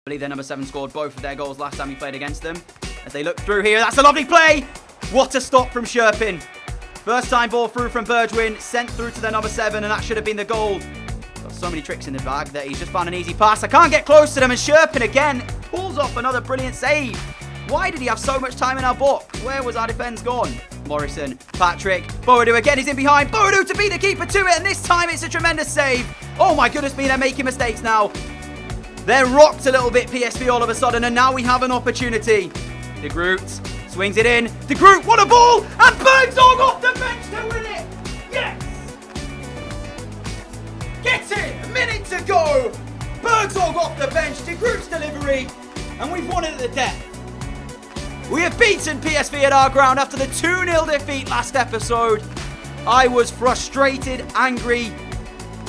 I believe their number 7 scored both of their goals last time we played against them. As they look through here, that's a lovely play! What a stop from Sherpin. First time ball through from Bergwijn, sent through to their number 7, and that should have been the goal. Got so many tricks in the bag that he's just found an easy pass. I can't get close to them, and Sherpin again pulls off another brilliant save. Why did he have so much time in our box? Where was our defence gone? Morrison, Patrick, Boadu again, he's in behind. Boadu to beat the keeper to it, and this time it's a tremendous save. Oh my goodness me, they're making mistakes now. They're rocked a little bit, PSV, all of a sudden, and now we have an opportunity. De Groot swings it in. De Groot, what a ball! And Bergzorg off the bench to win it! Yes! Get it! A minute to go! Bergzorg off the bench, De Groot's delivery, and we've won it at the death. We have beaten PSV at our ground after the 2-0 defeat last episode. I was frustrated, angry,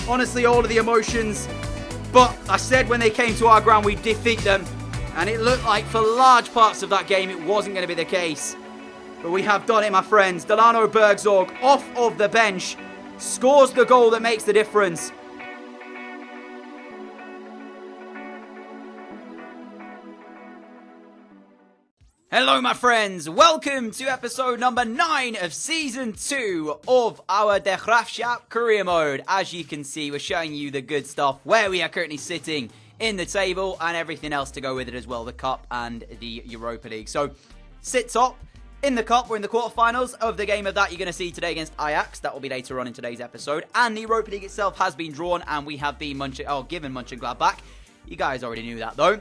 honestly, all of the emotions. But I said when they came to our ground, we'd defeat them. And it looked like for large parts of that game, it wasn't going to be the case. But we have done it, my friends. Delano Bergzorg, off of the bench, scores the goal that makes the difference. Hello, my friends. Welcome to episode number 9 of Season 2 of our Graafschap career mode. As you can see, we're showing you the good stuff, where we are currently sitting in the table and everything else to go with it as well, the Cup and the Europa League. So, sit top in the Cup. We're in the quarterfinals of the game of that you're going to see today against Ajax. That will be later on in today's episode. And the Europa League itself has been drawn and we have been given Mönchengladbach. You guys already knew that, though.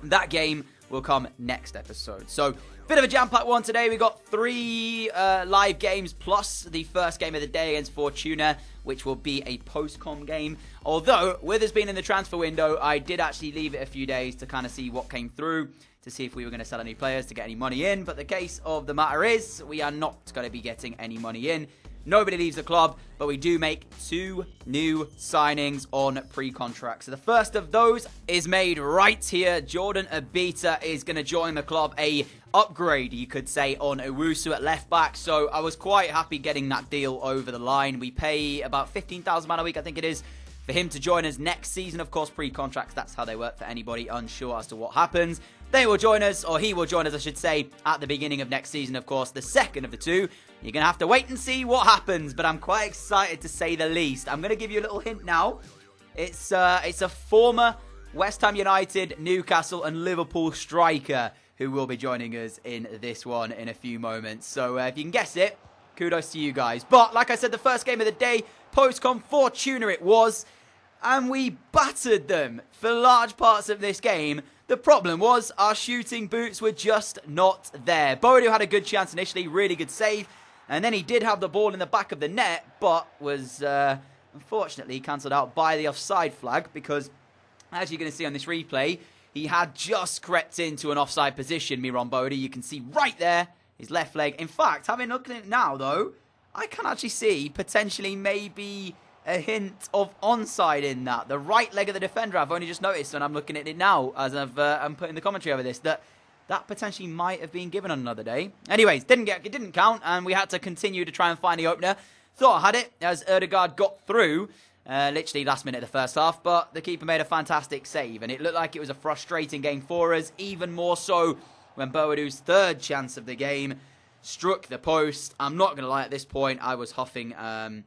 That game will come next episode. So, bit of a jam-packed one today. We got 3 live games plus the first game of the day against Fortuna, which will be a post-com game. Although, with us being in the transfer window, I did actually leave it a few days to kind of see what came through, to see if we were going to sell any players to get any money in. But the case of the matter is, we are not going to be getting any money in. Nobody leaves the club, but we do make 2 new signings on pre-contract. So the first of those is made right here. Jordan Abita is going to join the club. A upgrade, you could say, on Owusu at left back. So I was quite happy getting that deal over the line. We pay about £15,000 a week, I think it is, for him to join us next season. Of course, pre-contracts, that's how they work for anybody unsure as to what happens. They will join us, or he will join us, I should say, at the beginning of next season, of course. The second of the 2. You're going to have to wait and see what happens, but I'm quite excited to say the least. I'm going to give you a little hint now. It's a former West Ham United, Newcastle and Liverpool striker who will be joining us in this one in a few moments. So if you can guess it, kudos to you guys. But like I said, the first game of the day, post-com Fortuna it was, and we battered them for large parts of this game. The problem was our shooting boots were just not there. Boadu had a good chance initially, really good save. And then he did have the ball in the back of the net, but was unfortunately cancelled out by the offside flag because, as you're going to see on this replay, he had just crept into an offside position, Miron Boadu. You can see right there his left leg. In fact, having looked at it now, though, I can actually see potentially maybe a hint of onside in that. The right leg of the defender, I've only just noticed when I'm looking at it now, as I'm putting the commentary over this, that potentially might have been given on another day. Anyways, it didn't count, and we had to continue to try and find the opener. Thought I had it as Erdegaard got through, literally last minute of the first half, but the keeper made a fantastic save, and it looked like it was a frustrating game for us, even more so when Boadu's third chance of the game struck the post. I'm not going to lie, at this point, I was huffing and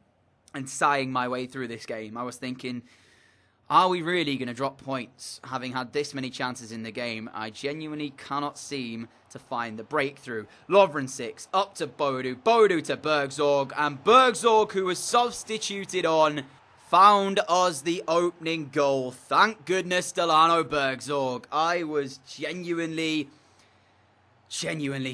sighing my way through this game. I was thinking, are we really going to drop points having had this many chances in the game? I genuinely cannot seem to find the breakthrough. Lovren 6 up to Boadu. Boadu to Bergzorg. And Bergzorg, who was substituted on, found us the opening goal. Thank goodness, Delano Bergzorg. I was genuinely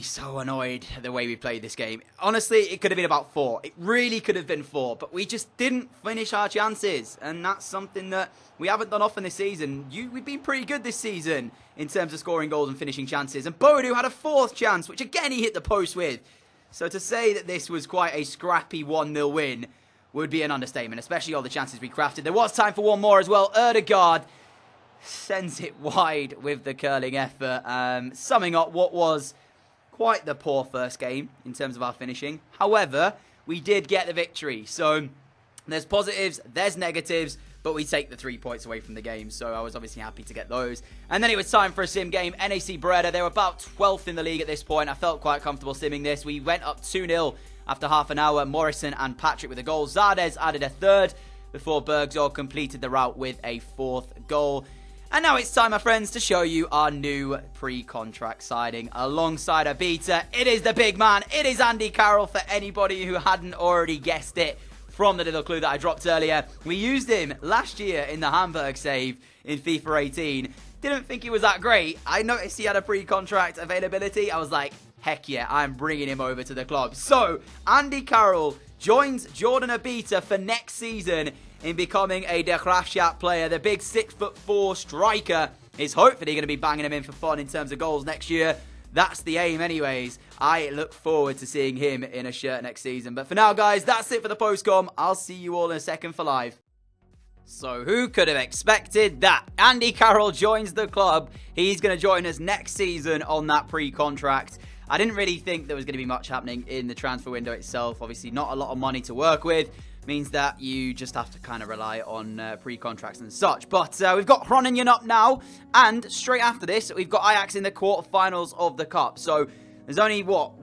so annoyed at the way we played this game. Honestly, it could have been about 4. It really could have been 4, but we just didn't finish our chances, and that's something that we haven't done often this season. We've been pretty good this season in terms of scoring goals and finishing chances, and Boadu had a 4th chance, which again he hit the post with. So to say that this was quite a scrappy 1-0 win would be an understatement, especially all the chances we crafted. There was time for one more as well. Erdegaard sends it wide with the curling effort, summing up what was quite the poor first game in terms of our finishing. However, we did get the victory, so there's positives, there's negatives. but we take the 3 points away from the game, so I was obviously happy to get those. And then it was time for a sim game. NAC Beretta, they were about 12th in the league at this point. I felt quite comfortable simming this. We went up 2-0 after half an hour. Morrison and Patrick with a goal. Zardes added a third before Bergzor completed the route with a fourth goal. And now it's time, my friends, to show you our new pre-contract signing alongside a beta. It is the big man. It is Andy Carroll, for anybody who hadn't already guessed it from the little clue that I dropped earlier. We used him last year in the Hamburg save in FIFA 18. Didn't think he was that great. I noticed he had a pre-contract availability. I was like, heck yeah, I'm bringing him over to the club. So, Andy Carroll joins Jordan Abita for next season in becoming a Graafschap player. The big 6'4" striker is hopefully going to be banging him in for fun in terms of goals next year. That's the aim anyways. I look forward to seeing him in a shirt next season. But for now, guys, that's it for the postcom. I'll see you all in a second for live. So who could have expected that? Andy Carroll joins the club. He's going to join us next season on that pre-contract. I didn't really think there was going to be much happening in the transfer window itself. Obviously, not a lot of money to work with. Means that you just have to kind of rely on pre-contracts and such. But we've got Groningen up now. And straight after this, we've got Ajax in the quarterfinals of the Cup. So there's only, what,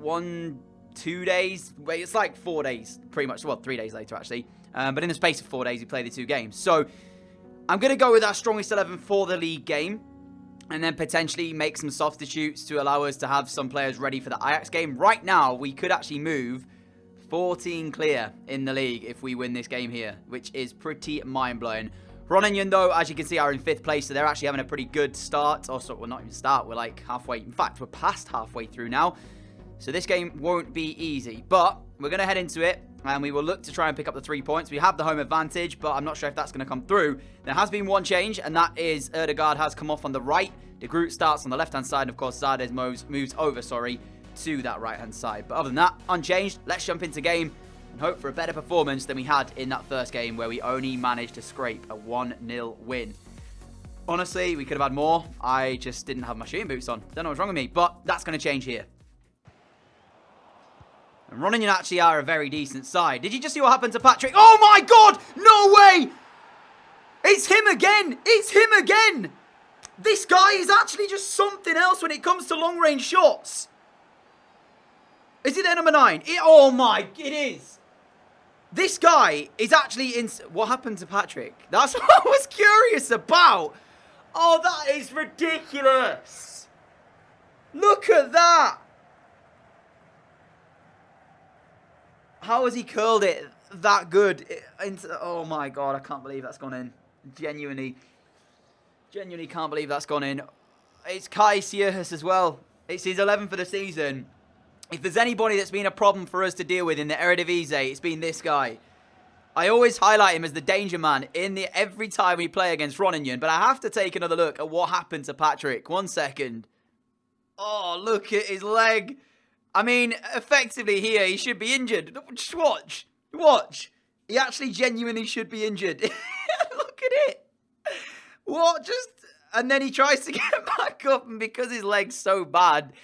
2 days? Wait, it's like 4 days, pretty much. Well, 3 days later, actually. But in the space of 4 days, we play the 2 games. So I'm going to go with our strongest 11 for the league game. And then potentially make some substitutes to allow us to have some players ready for the Ajax game. Right now, we could actually move 14 clear in the league if we win this game here, which is pretty mind-blowing. Groningen, though, as you can see, are in 5th place, so they're actually having a pretty good start. Also, well, not even start, we're like halfway. In fact, we're past halfway through now. So this game won't be easy, but we're going to head into it, and we will look to try and pick up the 3 points. We have the home advantage, but I'm not sure if that's going to come through. There has been one change, and that is Erdegaard has come off on the right. De Groot starts on the left-hand side, and of course, Zardes moves over, to that right-hand side. But other than that, unchanged. Let's jump into game and hope for a better performance than we had in that first game where we only managed to scrape a 1-0 win. Honestly, we could have had more. I just didn't have my shooting boots on. Don't know what's wrong with me, but that's going to change here. And Groningen actually are a very decent side. Did you just see what happened to Patrick? Oh my god! No way! It's him again! It's him again! This guy is actually just something else when it comes to long-range shots. Is it their number 9? It is. This guy is actually in... What happened to Patrick? That's what I was curious about. Oh, that is ridiculous. Look at that. How has he curled it that good? Oh my god, I can't believe that's gone in. Genuinely can't believe that's gone in. It's Kai Sierhus as well. It's his 11th for the season. If there's anybody that's been a problem for us to deal with in the Eredivisie, it's been this guy. I always highlight him as the danger man every time we play against Groningen, but I have to take another look at what happened to Patrick. 1 second. Oh, look at his leg. I mean, effectively here, he should be injured. Just watch. Watch. He actually genuinely should be injured. Look at it. What? And then he tries to get back up, and because his leg's so bad...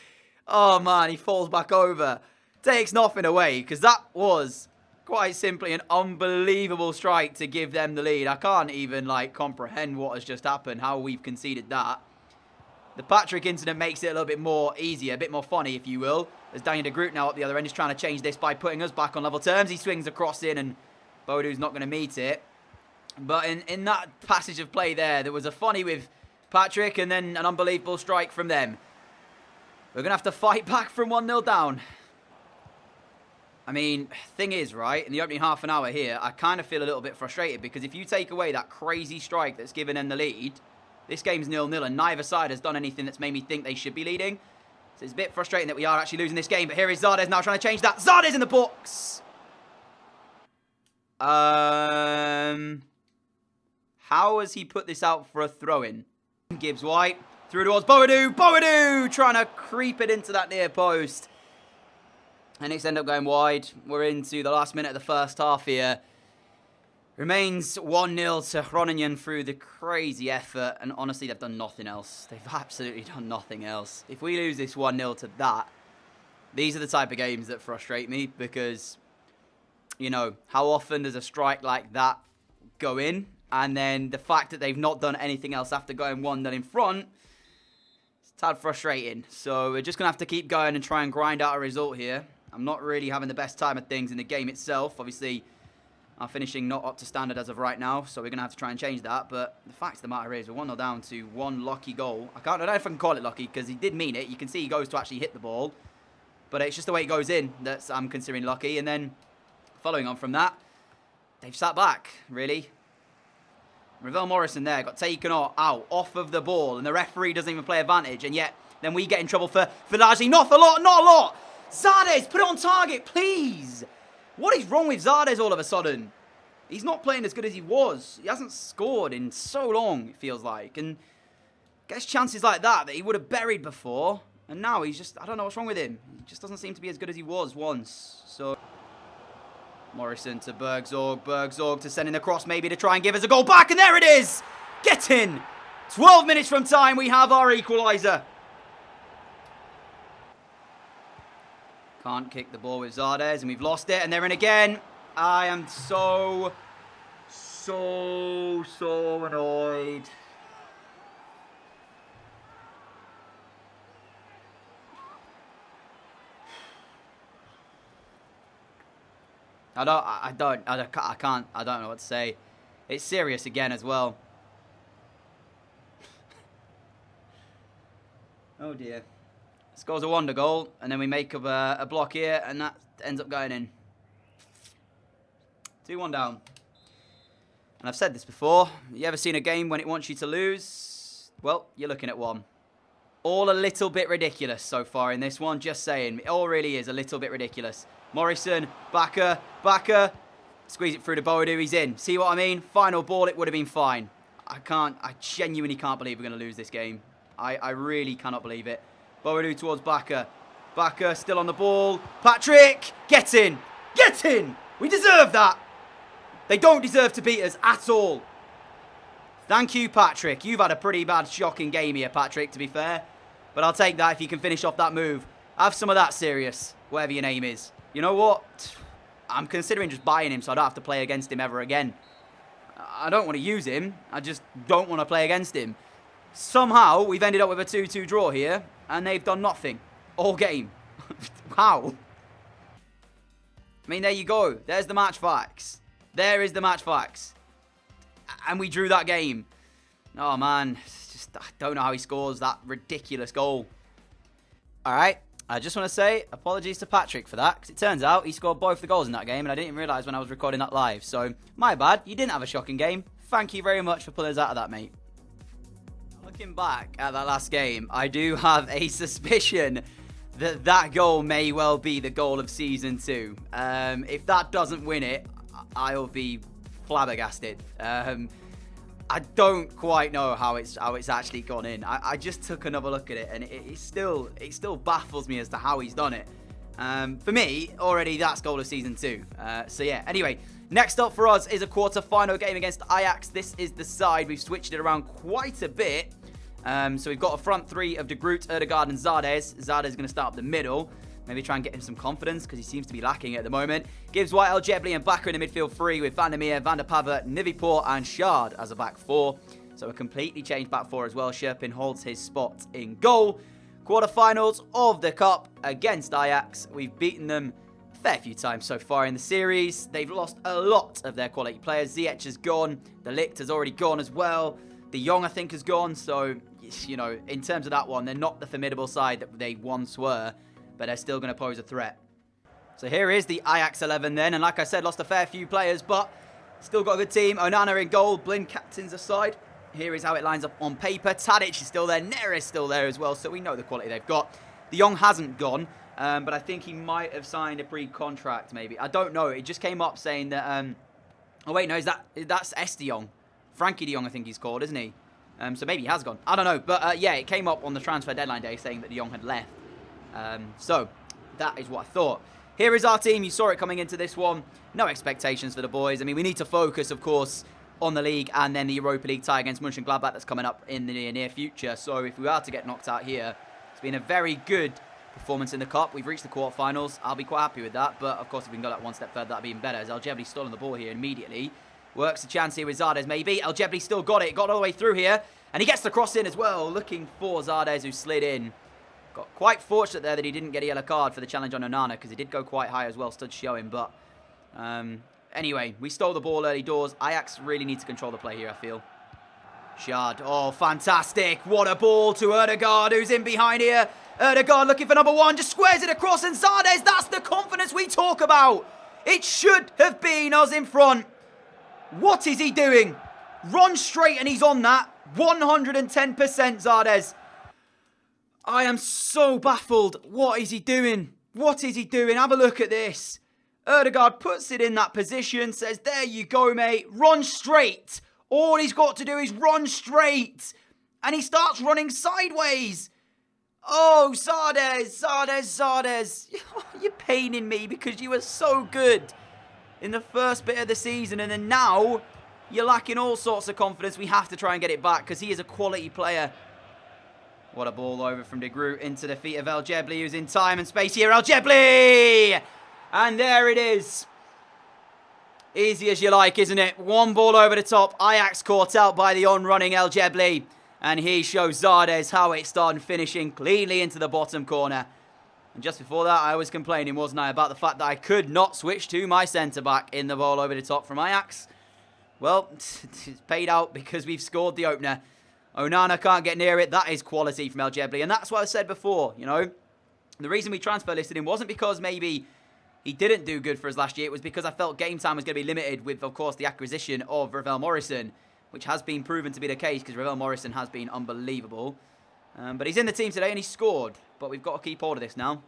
Oh, man, he falls back over. Takes nothing away, because that was quite simply an unbelievable strike to give them the lead. I can't even, comprehend what has just happened, how we've conceded that. The Patrick incident makes it a little bit more easier, a bit more funny, if you will. As Daniel de Groot now up the other end is trying to change this by putting us back on level terms. He swings across in, and Bodu's not going to meet it. But in that passage of play there was a funny with Patrick, and then an unbelievable strike from them. We're going to have to fight back from 1-0 down. I mean, thing is, right, in the opening half an hour here, I kind of feel a little bit frustrated because if you take away that crazy strike that's given them the lead, this game's 0-0 and neither side has done anything that's made me think they should be leading. So it's a bit frustrating that we are actually losing this game, but here is Zardes now trying to change that. Zardes in the box! How has he put this out for a throw-in? Gibbs White. Through towards Boadu. Boadu trying to creep it into that near post. And it's ended up going wide. We're into the last minute of the first half here. Remains 1-0 to Groningen through the crazy effort. And honestly, they've done nothing else. They've absolutely done nothing else. If we lose this 1-0 to that, these are the type of games that frustrate me. Because, you know, how often does a strike like that go in? And then the fact that they've not done anything else after going 1-0 in front, it's a tad frustrating. So we're just going to have to keep going and try and grind out a result here. I'm not really having the best time of things in the game itself. Obviously, our finishing not up to standard as of right now, so we're going to have to try and change that. But the fact of the matter is, we're 1-0 down to one lucky goal. I don't know if I can call it lucky, because he did mean it. You can see he goes to actually hit the ball. But it's just the way it goes in that I'm considering lucky. And then, following on from that, they've sat back, really. Ravel Morrison there got taken out off of the ball, and the referee doesn't even play advantage, and yet then we get in trouble for largely not a lot. Zardes, put it on target, please. What is wrong with Zardes all of a sudden? He's not playing as good as he was. He hasn't scored in so long, it feels like, and gets chances like that he would have buried before, and now he's just, I don't know what's wrong with him. He just doesn't seem to be as good as he was once. So Morrison to Bergzorg to send in the cross maybe to try and give us a goal back, and there it is! Get in! 12 minutes from time, we have our equaliser. Can't kick the ball with Zardes, and we've lost it, and they're in again. I am so annoyed. I don't know what to say. It's serious again as well. Oh dear. Scores a wonder goal, and then we make up a block here, and that ends up going in. 2-1 down. And I've said this before. You ever seen a game when it wants you to lose? Well, you're looking at one. All a little bit ridiculous so far in this one, just saying. It all really is a little bit ridiculous. Morrison, Bakker, squeeze it through to Boadu, he's in. See what I mean? Final ball, it would have been fine. I genuinely can't believe we're going to lose this game. I really cannot believe it. Boadu towards Bakker. Bakker still on the ball. Patrick, get in. Get in. We deserve that. They don't deserve to beat us at all. Thank you, Patrick. You've had a pretty bad, shocking game here, Patrick, to be fair. But I'll take that if you can finish off that move. Have some of that serious, whatever your name is. You know what? I'm considering just buying him so I don't have to play against him ever again. I don't want to use him. I just don't want to play against him. Somehow, we've ended up with a 2-2 draw here, and they've done nothing all game. How? I mean, there you go. There's the match facts. There is the match facts. And we drew that game. Oh, man. It's just, I don't know how he scores that ridiculous goal. All right. I just want to say apologies to Patrick for that, because it turns out he scored both the goals in that game, and I didn't realise when I was recording that live. So, my bad. You didn't have a shocking game. Thank you very much for pulling us out of that, mate. Looking back at that last game, I do have a suspicion that that goal may well be the goal of Season 2. If that doesn't win it, I'll be flabbergasted. I don't quite know how it's actually gone in. I just took another look at it, and it still baffles me as to how he's done it. For me, already that's goal of Season 2. So yeah, anyway, next up for us is a quarter-final game against Ajax. This is the side. We've switched it around quite a bit. So we've got a front three of De Groot, Ødegaard, and Zardes. Zardes is going to start up the middle. Maybe try and get him some confidence, because he seems to be lacking it at the moment. Gives White, El Jebli, and Bakker in the midfield three, with Van der Meer, Van der Pava, Nivipour, and Shard as a back four. So a completely changed back four as well. Sherpin holds his spot in goal. Quarterfinals of the Cup against Ajax. We've beaten them a fair few times so far in the series. They've lost a lot of their quality players. Ziyech has gone. De Ligt has already gone as well. De Jong, I think, has gone. So, you know, in terms of that one, they're not the formidable side that they once were, but they're still going to pose a threat. So here is the Ajax 11 then, and like I said, lost a fair few players, but still got a good team. Onana in goal, Blind captains aside. Here is how it lines up on paper. Tadic is still there, Neres is still there as well, so we know the quality they've got. De Jong hasn't gone, but I think he might have signed a pre-contract maybe. I don't know, it just came up saying that, oh wait, no, that's S. De Jong. Frankie De Jong, I think he's called, isn't he? So maybe he has gone. I don't know, but yeah, it came up on the transfer deadline day saying that De Jong had left. So that is what I thought. Here is our team. You saw it coming into this one. No expectations for the boys. I mean, we need to focus, of course, on the league and then the Europa League tie against Mönchengladbach that's coming up in the near future. So if we are to get knocked out here, it's been a very good performance in the Cup. We've reached the quarterfinals. I'll be quite happy with that. But, of course, if we can go that one step further, that'd be even better. As El Jebli stolen the ball here immediately. Works a chance here with Zardes, maybe. Aljebli still got it. Got all the way through here. And he gets the cross in as well. Looking for Zardes, who slid in. Got quite fortunate there that he didn't get a yellow card for the challenge on Onana, because he did go quite high as well, stood showing. But anyway, we stole the ball early doors. Ajax really need to control the play here, I feel. Shard. Oh, fantastic. What a ball to Erdegaard, who's in behind here. Erdegaard looking for number one. Just squares it across. And Zardes, that's the confidence we talk about. It should have been us in front. What is he doing? Run straight and he's on that. 110% Zardes. I am so baffled. What is he doing? What is he doing? Have a look at this. Erdegaard puts it in that position. Says, there you go, mate. Run straight. All he's got to do is run straight. And he starts running sideways. Oh, Zardes. You're paining me because you were so good in the first bit of the season. And then now you're lacking all sorts of confidence. We have to try and get it back because he is a quality player. What a ball over from De Groot into the feet of Aljebli, who's in time and space here. Aljebli! And there it is. Easy as you like, isn't it? One ball over the top. Ajax caught out by the on-running Aljebli. And he shows Zardes how it's done, finishing cleanly into the bottom corner. And just before that, I was complaining, wasn't I, about the fact that I could not switch to my centre-back in the ball over the top from Ajax. Well, it's paid out because we've scored the opener. Onana can't get near it. That is quality from Aljebli. And that's what I said before, you know. The reason we transfer listed him wasn't because maybe he didn't do good for us last year. It was because I felt game time was going to be limited with, of course, the acquisition of Ravel Morrison, which has been proven to be the case because Ravel Morrison has been unbelievable. But he's in the team today and he scored. But we've got to keep hold of this now.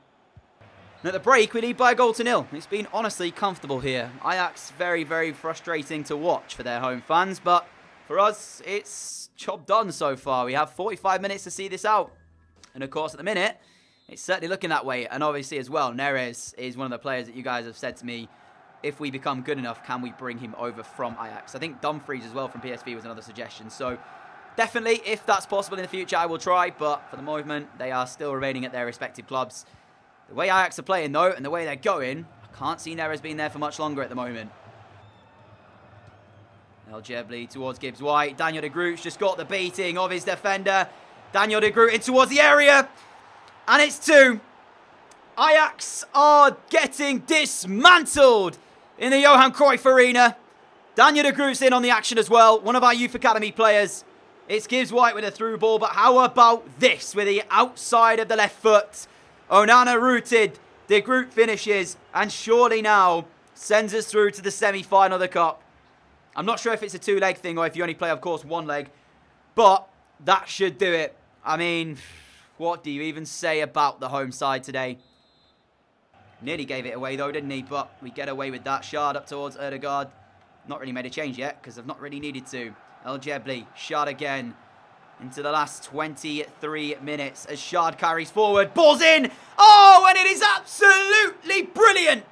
And at the break, we lead by a goal to nil. It's been honestly comfortable here. Ajax, very, very frustrating to watch for their home fans. But for us, it's job done so far. We have 45 minutes to see this out. And of course, at the minute, it's certainly looking that way. And obviously as well, Neres is one of the players that you guys have said to me, if we become good enough, can we bring him over from Ajax? I think Dumfries as well from PSV was another suggestion. So definitely, if that's possible in the future, I will try. But for the moment, they are still remaining at their respective clubs. The way Ajax are playing, though, and the way they're going, I can't see Neres being there for much longer at the moment. Aljebli towards Gibbs White. Daniel De Groot's just got the beating of his defender. Daniel De Groot in towards the area. And it's 2. Ajax are getting dismantled in the Johan Cruyff Arena. Daniel De Groot's in on the action as well. One of our youth academy players. It's Gibbs White with a through ball. But how about this with the outside of the left foot? Onana rooted. De Groot finishes. And surely now sends us through to the semi-final of the Cup. I'm not sure if it's a 2-leg thing or if you only play, of course, 1 leg. But that should do it. I mean, what do you even say about the home side today? Nearly gave it away, though, didn't he? But we get away with that. Shard up towards Erdegaard. Not really made a change yet because I've not really needed to. Aljebli, Shard again. Into the last 23 minutes as Shard carries forward. Ball's in! Oh, and it is absolutely brilliant!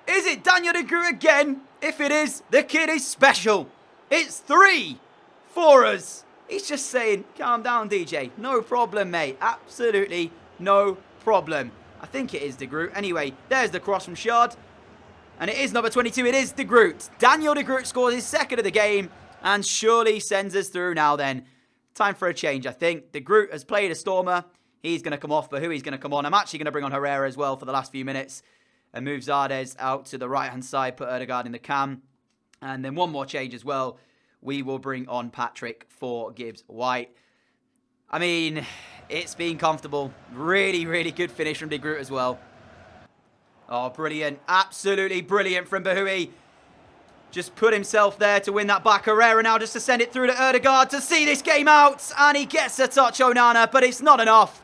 Is it Daniel De Groot again? If it is, the kid is special. It's 3 for us. He's just saying, calm down, DJ. No problem, mate. Absolutely no problem. I think it is De Groot. Anyway, there's the cross from Shard. And it is number 22. It is De Groot. Daniel De Groot scores his second of the game. And surely sends us through now then. Time for a change, I think. De Groot has played a Stormer. He's going to come off, but who he's going to come on? I'm actually going to bring on Herrera as well for the last few minutes. And move Zardes out to the right-hand side. Put Erdegaard in the cam. And then one more change as well. We will bring on Patrick for Gibbs White. I mean, it's been comfortable. Really, really good finish from De Groot as well. Oh, brilliant. Absolutely brilliant from Bahoui. Just put himself there to win that back. Herrera now just to send it through to Erdegaard to see this game out. And he gets a touch, Onana, but it's not enough.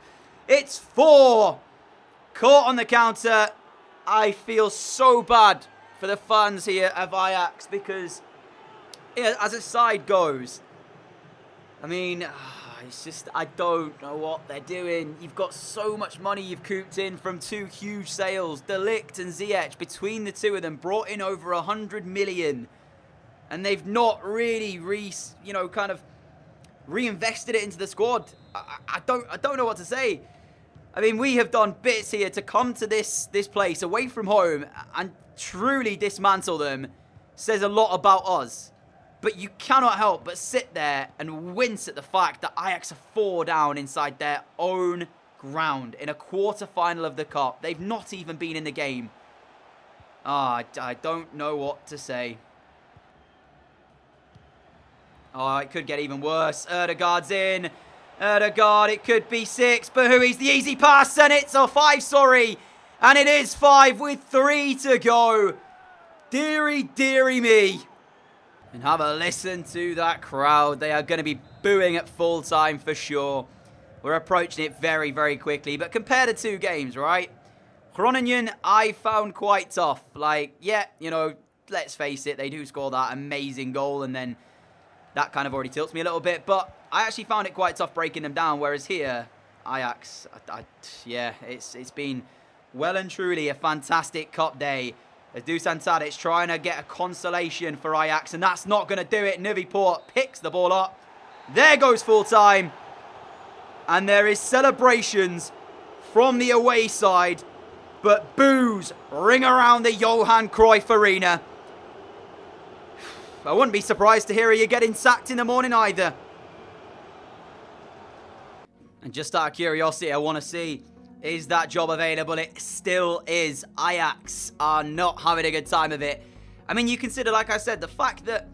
It's 4. Caught on the counter. I feel so bad for the fans here of Ajax because as a side goes, I mean, it's just, I don't know what they're doing. You've got so much money you've cooped in from 2 huge sales. De Ligt and Ziyech, between the 2 of them, brought in over 100 million. And they've not really, kind of reinvested it into the squad. I don't know what to say. I mean, we have done bits here to come to this place away from home and truly dismantle them. Says a lot about us. But you cannot help but sit there and wince at the fact that Ajax are 4 down inside their own ground in a quarter-final of the Cup. They've not even been in the game. I don't know what to say. Oh, it could get even worse. Erdegaard's in. Erdegaard, it could be 6. Bahui's the easy pass, and it's a 5, sorry. And it is 5 with 3 to go. Deary, deary me. And have a listen to that crowd. They are going to be booing at full time for sure. We're approaching it very, very quickly. But compare the 2 games, right? Groningen, I found quite tough. Like, yeah, you know, let's face it. They do score that amazing goal. And then that kind of already tilts me a little bit. But I actually found it quite tough breaking them down. Whereas here, Ajax, yeah, it's been well and truly a fantastic cup day. As Dusan Tadic trying to get a consolation for Ajax, and that's not going to do it. Nuviport picks the ball up. There goes full time. And there is celebrations from the away side, but boos ring around the Johan Cruyff Arena. I wouldn't be surprised to hear you're getting sacked in the morning either. And just out of curiosity, I want to see, is that job available? It still is. Ajax are not having a good time of it. I mean, you consider, like I said, the fact that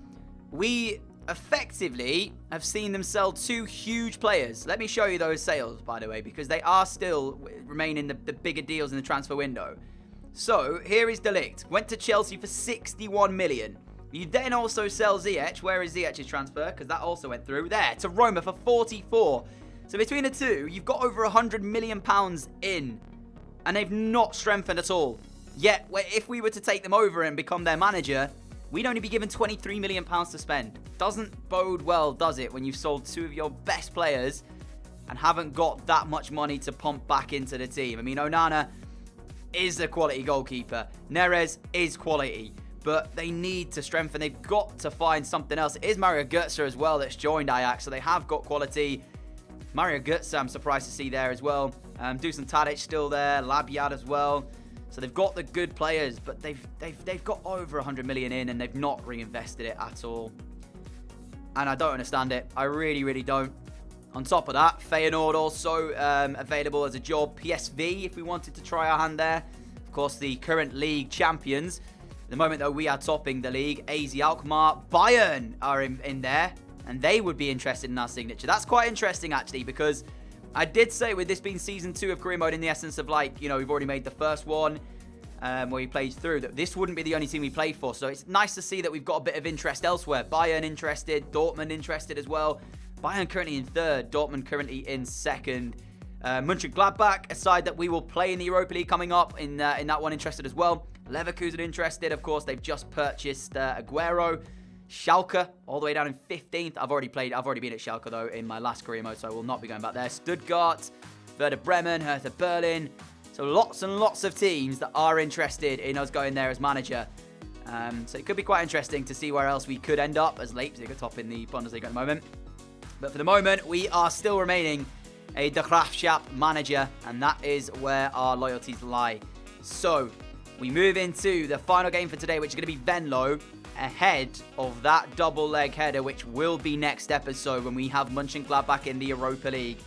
we effectively have seen them sell 2 huge players. Let me show you those sales, by the way, because they are still remaining the bigger deals in the transfer window. So, here is De Ligt. Went to Chelsea for 61 million. You then also sell Ziyech. Where is Ziyech's transfer? Because that also went through. There, to Roma for 44. So between the 2, you've got over £100 million in. And they've not strengthened at all. Yet, if we were to take them over and become their manager, we'd only be given £23 million to spend. Doesn't bode well, does it, when you've sold 2 of your best players and haven't got that much money to pump back into the team. I mean, Onana is a quality goalkeeper. Neres is quality. But they need to strengthen. They've got to find something else. It is Mario Götze as well that's joined Ajax, so they have got quality. Mario Götze, I'm surprised to see there as well. Dusan Tadic still there. Labyad as well. So they've got the good players, but they've got over 100 million in, and they've not reinvested it at all. And I don't understand it. I really, really don't. On top of that, Feyenoord also available as a job. PSV, if we wanted to try our hand there. Of course, the current league champions. At the moment, though, we are topping the league. AZ Alkmaar, Bayern are in there. And they would be interested in our signature. That's quite interesting, actually, because I did say with this being Season 2 of Career Mode, in the essence of, like, you know, we've already made the first one where we played through, that this wouldn't be the only team we played for. So it's nice to see that we've got a bit of interest elsewhere. Bayern interested, Dortmund interested as well. Bayern currently in 3rd, Dortmund currently in 2nd. Mönchengladbach, a side that we will play in the Europa League coming up, in that one interested as well. Leverkusen interested, of course, they've just purchased Aguero. Schalke, all the way down in 15th. I've already been at Schalke, though, in my last career mode, so I will not be going back there. Stuttgart, Werder Bremen, Hertha Berlin. So lots and lots of teams that are interested in us going there as manager. So it could be quite interesting to see where else we could end up, as Leipzig are top in the Bundesliga at the moment. But for the moment, we are still remaining a De Graafschap manager, and that is where our loyalties lie. So we move into the final game for today, which is going to be Venlo, ahead of that double leg header, which will be next episode when we have Mönchengladbach in the Europa League.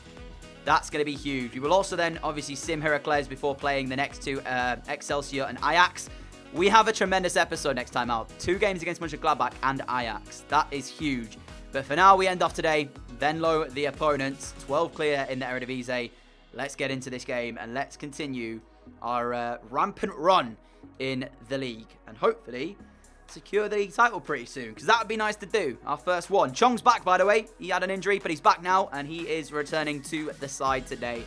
That's going to be huge. We will also then obviously sim Heracles before playing the next 2, Excelsior and Ajax. We have a tremendous episode next time out. 2 games against Mönchengladbach and Ajax. That is huge. But for now, we end off today. Venlo, the opponents, 12 clear in the Eredivisie. Let's get into this game and let's continue our rampant run in the league. And hopefully secure the league title pretty soon, because that would be nice to do. Our first one. Chong's back, by the way. He had an injury, but he's back now, and he is returning to the side today.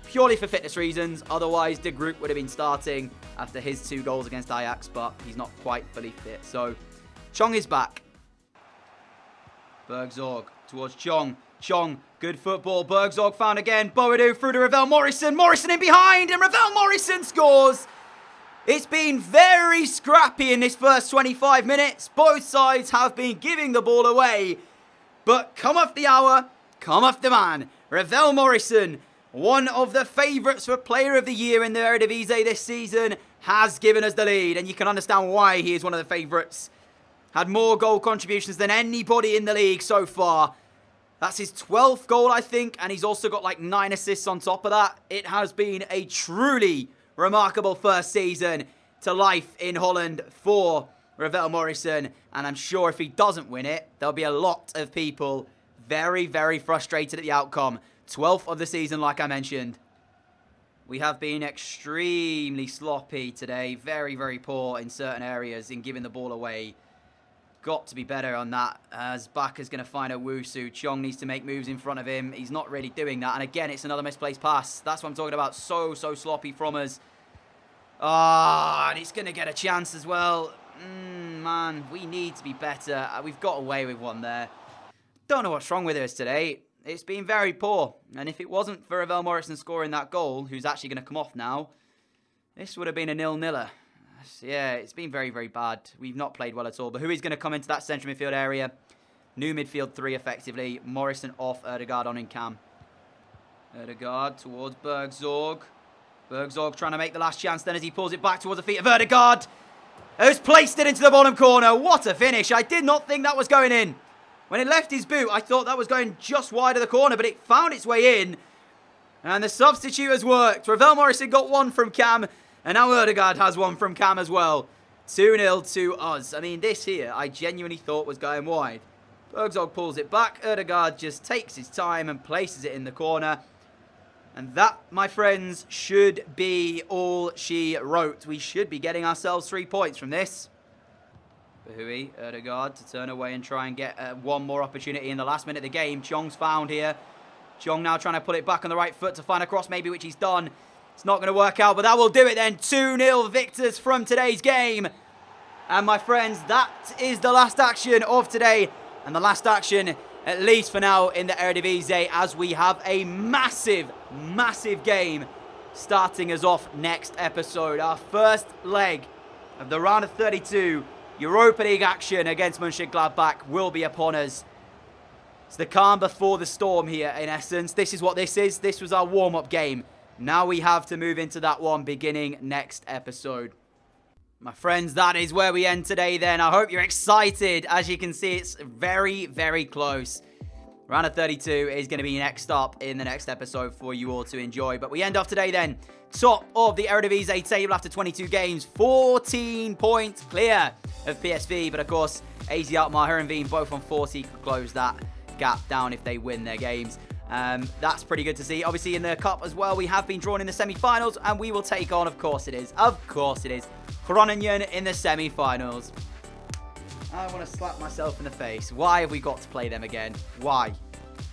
Purely for fitness reasons. Otherwise, De Groot would have been starting after his 2 goals against Ajax, but he's not quite fully fit. So, Chong is back. Bergzorg towards Chong. Chong, good football. Bergzorg found again. Boadu through to Ravel Morrison. Morrison in behind, and Ravel Morrison scores. It's been very scrappy in this first 25 minutes. Both sides have been giving the ball away. But come off the hour, come off the man. Ravel Morrison, one of the favourites for Player of the Year in the Eredivisie this season, has given us the lead. And you can understand why he is one of the favourites. had more goal contributions than anybody in the league so far. That's his 12th goal, I think, and he's also got like 9 assists on top of that. It has been a truly remarkable first season to life in Holland for Ravel Morrison, and I'm sure if he doesn't win it, there'll be a lot of people very, very frustrated at the outcome. 12th of the season, like I mentioned. We have been extremely sloppy today, very, very poor in certain areas in giving the ball away. Got to be better on that, as Baka's going to find a Wusu. Chong needs to make moves in front of him. He's not really doing that, and again, it's another misplaced pass. That's what I'm talking about. So sloppy from us. And he's going to get a chance as well. Man, we need to be better. We've got away with one there. Don't know what's wrong with us today. It's been very poor. And if it wasn't for Ravel Morrison scoring that goal, who's actually going to come off now, this would have been a 0-0. Yeah, it's been very, very bad. We've not played well at all. But who is going to come into that central midfield area? New midfield 3, effectively. Morrison off, Ødegaard on in cam. Ødegaard towards Bergzorg. Bergzorg trying to make the last chance then as he pulls it back towards the feet of Ødegaard. Who's placed it into the bottom corner. What a finish. I did not think that was going in. When it left his boot, I thought that was going just wide of the corner, but it found its way in. And the substitute has worked. Ravel Morrison got one from Cam, and now Ødegaard has one from Cam as well. 2-0 to us. I mean, this here, I genuinely thought was going wide. Bergzorg pulls it back. Ødegaard just takes his time and places it in the corner. And that, my friends, should be all she wrote. We should be getting ourselves 3 points from this. Bahui, Ødegaard to turn away and try and get one more opportunity in the last minute of the game. Chong's found here. Chong now trying to put it back on the right foot to find a cross maybe, which he's done. It's not going to work out, but that will do it then. 2-0 victors from today's game. And my friends, that is the last action of today. And the last action, at least for now, in the Eredivisie, as we have a massive, massive game starting us off next episode. Our first leg of the round of 32 Europa League action against Mönchengladbach will be upon us. It's the calm before the storm here, in essence. This is what this is. This was our warm-up game. Now we have to move into that one beginning next episode. My friends, that is where we end today then. I hope you're excited. As you can see, it's very, very close. Round of 32 is going to be next up in the next episode for you all to enjoy. But we end off today then. Top of the Eredivisie table after 22 games. 14 points clear of PSV. But of course, AZ Alkmaar, Heerenveen both on 40 could close that gap down if they win their games. That's pretty good to see. Obviously, in the Cup as well, we have been drawn in the semi-finals. And we will take on, of course it is, Groningen in the semi-finals. I want to slap myself in the face. Why have we got to play them again? Why?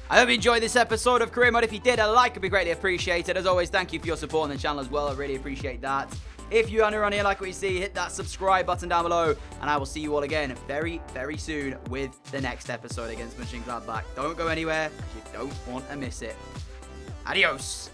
I hope you enjoyed this episode of Career Mode. If you did, a like would be greatly appreciated. As always, thank you for your support on the channel as well. I really appreciate that. If you are new around here, like what you see, hit that subscribe button down below. And I will see you all again very, very soon with the next episode against Mönchengladbach. Don't go anywhere, as you don't want to miss it. Adios.